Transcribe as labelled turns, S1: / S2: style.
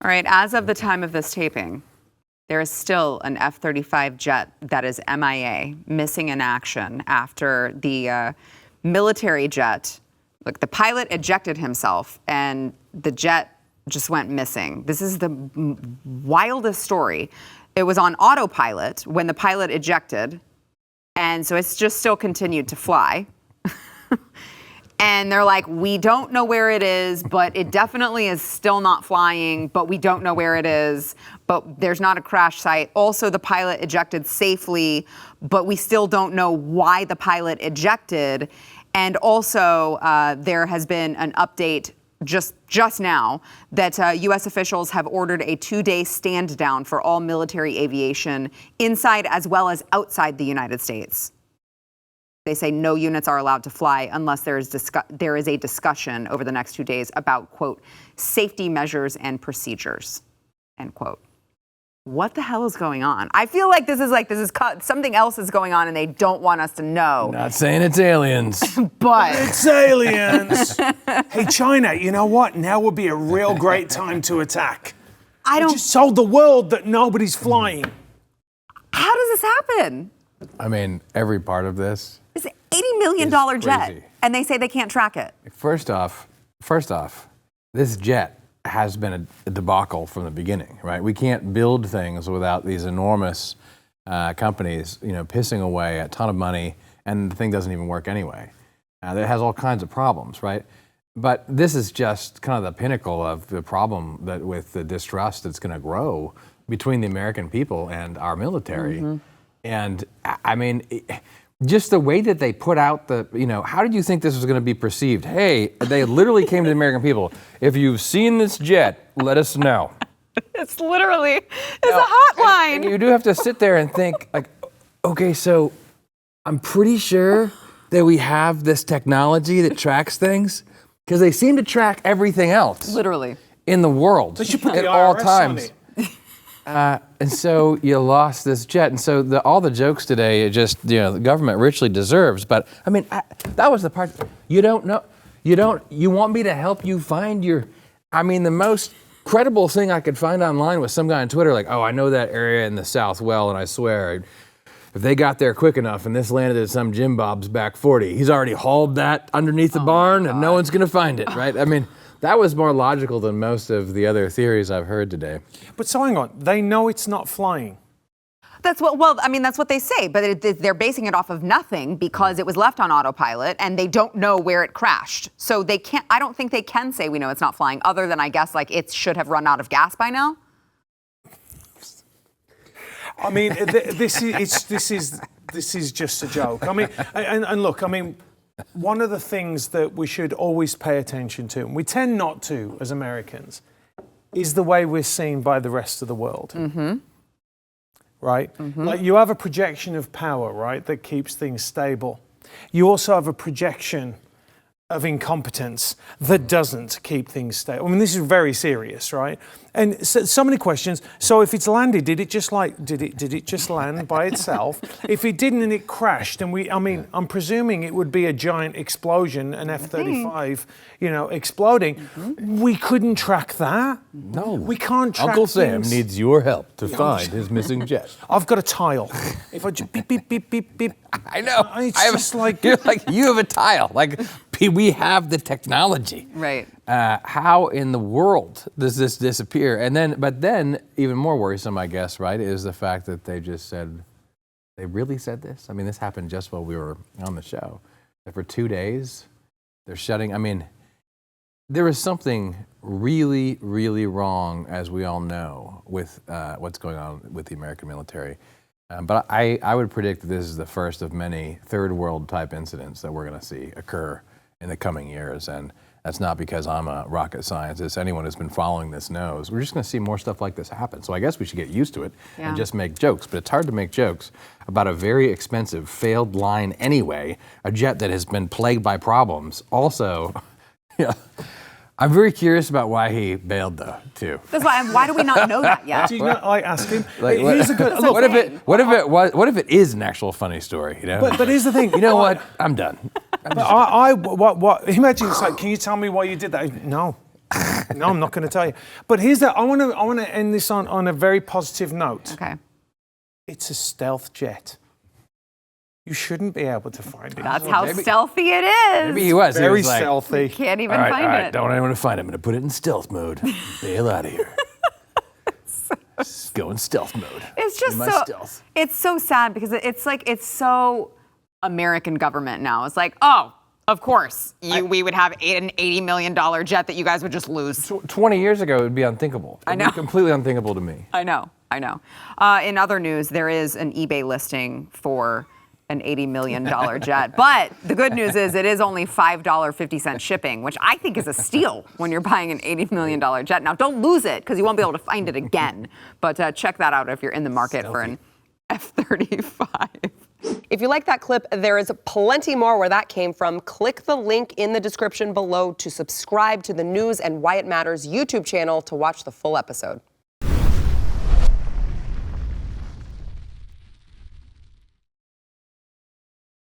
S1: All right, as of the time of this taping, there is still an F-35 jet that is MIA, missing in action after the military jet, look, the pilot ejected himself and the jet just went missing. This is the wildest story. It was on autopilot when the pilot ejected, and so it's just still continued to fly. And they're like, we don't know where it is, but it definitely is still not flying, but we don't know where it is, but there's not a crash site. Also, the pilot ejected safely, but we still don't know why the pilot ejected. And also, there has been an update just now that U.S. officials have ordered a 2-day stand down for all military aviation inside as well as outside the United States. They say no units are allowed to fly unless there is a discussion over the next 2 days about, quote, safety measures and procedures, end quote. What the hell is going on? I feel like this is something else is going on and they don't want us to know.
S2: Not saying it's aliens.
S1: But
S3: it's aliens. Hey, China, you know what? Now would be a real great time to attack. I just told the world that nobody's flying.
S1: How does this happen?
S2: I mean, every part of this.
S1: It's an $80 million jet, and they say they can't track it.
S2: First off, this jet has been a debacle from the beginning, right? We can't build things without these enormous companies, pissing away a ton of money, and the thing doesn't even work anyway. It has all kinds of problems, right? But this is just kind of the pinnacle of the problem that with the distrust that's going to grow between the American people and our military. Mm-hmm. And I mean, just the way that they put out how did you think this was going to be perceived? Hey, they literally came to the American people. If you've seen this jet, let us know.
S1: It's a hotline.
S2: And you do have to sit there and think, like, okay, so I'm pretty sure that we have this technology that tracks things because they seem to track everything else.
S1: Literally.
S2: In the world.
S3: They should put
S2: at
S3: the
S2: all
S3: IRS
S2: times.
S3: on it.
S2: And so you lost this jet. And so all the jokes today, the government richly deserves. But I mean, that was the part. You don't know. You want me to help you find the most credible thing I could find online was some guy on Twitter like, oh, I know that area in the South well. And I swear, if they got there quick enough and this landed at some Jim Bob's back 40, he's already hauled that underneath the barn and no one's going to find it, right? I mean, that was more logical than most of the other theories I've heard today.
S3: But so hang on, they know it's not flying.
S1: That's what they say, but they're basing it off of nothing because it was left on autopilot and they don't know where it crashed. So I don't think they can say we know it's not flying other than I guess like it should have run out of gas by now.
S3: I mean, this is just a joke. I mean, and look, I mean, one of the things that we should always pay attention to, and we tend not to as Americans, is the way we're seen by the rest of the world. Mm-hmm. Right? Mm-hmm. Like you have a projection of power, right, that keeps things stable. You also have a projection of incompetence that doesn't keep things stable. I mean, this is very serious, right? And so many questions. So if it's landed, did it just land by itself? If it didn't and it crashed, and I'm presuming it would be a giant explosion, an F-35, exploding. Mm-hmm. We couldn't track that.
S2: No.
S3: We can't track
S2: Uncle Sam
S3: things.
S2: needs your help to find his missing jet.
S3: I've got a tile. If I just beep, beep, beep, beep, beep.
S2: I know.
S3: It's
S2: you have a tile. Like, we have the technology.
S1: Right.
S2: How in the world does this disappear? But then, even more worrisome, I guess, right, is the fact that they just said, they really said this? I mean, this happened just while we were on the show. That for 2 days, they're shutting. I mean, there is something really, really wrong, as we all know, with what's going on with the American military. But I would predict that this is the first of many third world type incidents that we're going to see occur in the coming years. And that's not because I'm a rocket scientist. Anyone who's been following this knows. We're just going to see more stuff like this happen. So I guess we should get used to it and just make jokes. But it's hard to make jokes about a very expensive, failed line anyway, a jet that has been plagued by problems. Also, I'm very curious about why he bailed, though, too.
S1: That's why do we not know that yet?
S3: Do you not ask him?
S2: Like,
S3: here's a good look.
S2: What if it is an actual funny story?
S3: But here's the thing.
S2: You know what? I'm done.
S3: What? Imagine it's like, can you tell me why you did that? No. No, I'm not going to tell you. But here's I want to end this on a very positive note.
S1: Okay.
S3: It's a stealth jet. You shouldn't be able to find it.
S1: That's how stealthy it is.
S2: Maybe he was.
S3: Very
S2: he was like,
S3: stealthy.
S1: You can't even
S2: all right,
S1: find
S2: all right,
S1: it.
S2: don't want anyone to find it. I'm going to put it in stealth mode. Bail out of here. Just go in stealth mode.
S1: It's just
S2: my
S1: so.
S2: stealth.
S1: It's so sad because it's so American government now. It's like, oh, of course, we would have an $80 million jet that you guys would just lose.
S2: 20 years ago, it would be unthinkable.
S1: I
S2: It would
S1: know.
S2: be completely unthinkable to me.
S1: I know. In other news, there is an eBay listing for an $80 million jet. But the good news is it is only $5.50 shipping, which I think is a steal when you're buying an $80 million jet. Now, don't lose it because you won't be able to find it again. But check that out if you're in the market for an F-35.
S4: If you like that clip, there is plenty more where that came from. Click the link in the description below to subscribe to the News and Why It Matters YouTube channel to watch the full episode.